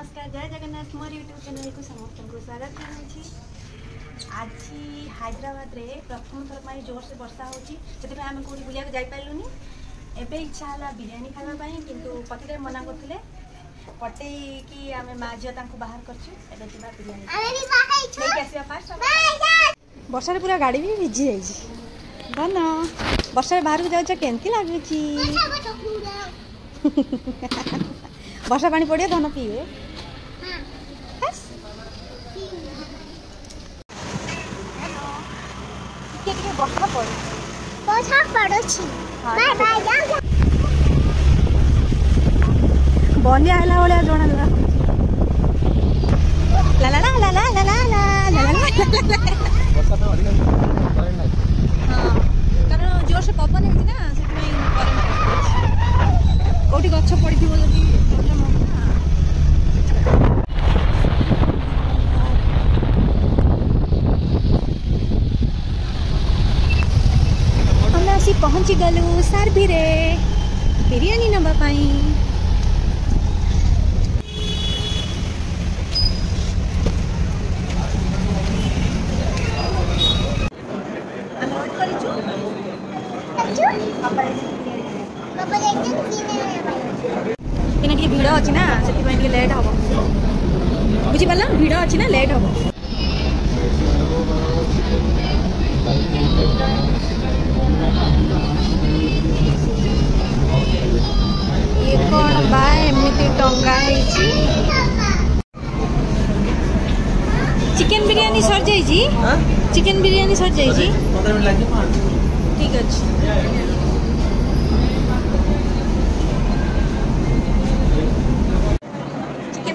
नमस्कार जय जगन्नाथ मोर YouTube channel को समस्त को स्वागत करुँची। आज हैदराबाद रे प्रथम थर पर जोर से वर्षा होची से आम कौटी बुलिया जाई पाइलुनी। एबे इच्छा है बिरियानी खावा किंतु पति मना करते पटे कि आम माँ झील बाहर कर बिरियानी फास्ट वर्षा पूरा गाड़ी भी भिजी जाइए बन वर्षा बाहर को जाऊँ केमती लगुच वर्षा पानी पड़े धन पीए बंदी आला भाया जना कारण जोर से पवन है कौटी गछ पड़ी हम आसी पहुंची गलु सार्भी रे बिरियानी नबा पाई। भिड़ अच्छी ना से लेट हम बुझीपार भिड़ अच्छी ना लेट हम ये कौन बा एमती टंगा चिकेन बिरियानी सर जाइए चिकेन बिरियानी सर जाइए ठीक अच्छे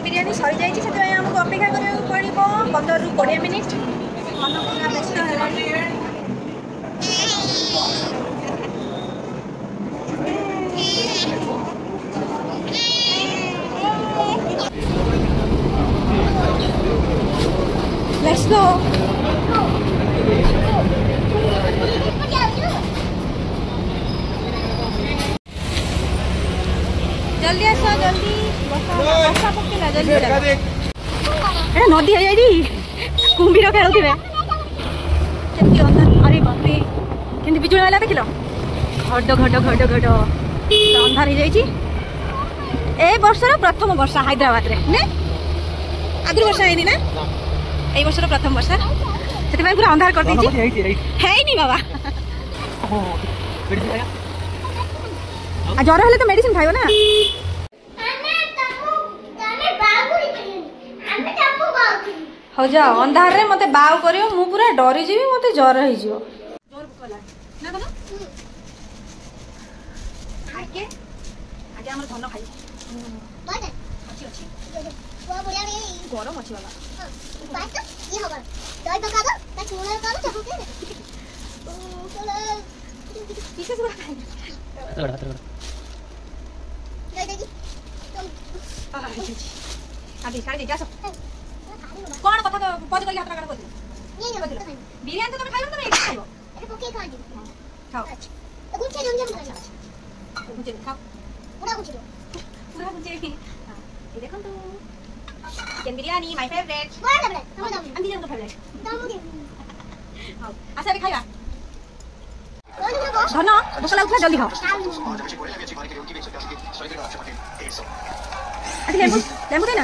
बिरियानी सरी जाइए आमको अपेक्षा करने पड़ो 15 ରୁ 20 मिनिट मन पूरा व्यस्त है। Let's go. जल्दी आसो जल्दी वर्षा पकेला जल्दी ए नदी है जाई कुंभीर खेलुथिबे अरे बाप रे केंदी बिजुली वाला देखिलो घड घड घड घड अंधार हो जाई ए वर्षर प्रथम वर्षा हैदराबाद रे ने आगु वर्षा हैनी ना ए वर्षर प्रथम वर्षा सेति पूरा अंधार कर देछि है नी बाबा आ ज्वर हेले तो मेडिसिन खाइयो ना हो जाओ अंधार रे मते बाव करियो मु पूरा डरी जीवी मते ज्वर हो जिवो जोर भूख लाग ना कोन आके आगे हमर धन खाइ बने अच्छी अच्छी वो बोलिया रे गरम अछि बाबा बात ई होबा दई पका दो ता छुने कर चाहू के चलो किसे से खाइ तगड़ा तगड़ा दे दे तुम आगे सारे जा सब कौन कथा पद कर यात्रा कर बिरियानी तो खाइबो ना एक खाइबो ए पके खा दी खाओ तो गुच्छे जम खाओ गुच्छे खाओ पूरा गुच्छे हां ये देखो तो चिकन बिरियानी माय फेवरेट बड़ा फेवरेट हम दी जम फेवरेट हां आसा भी खाइबा धन बसला उठा जल्दी खाओ लेमू लेमू दे ना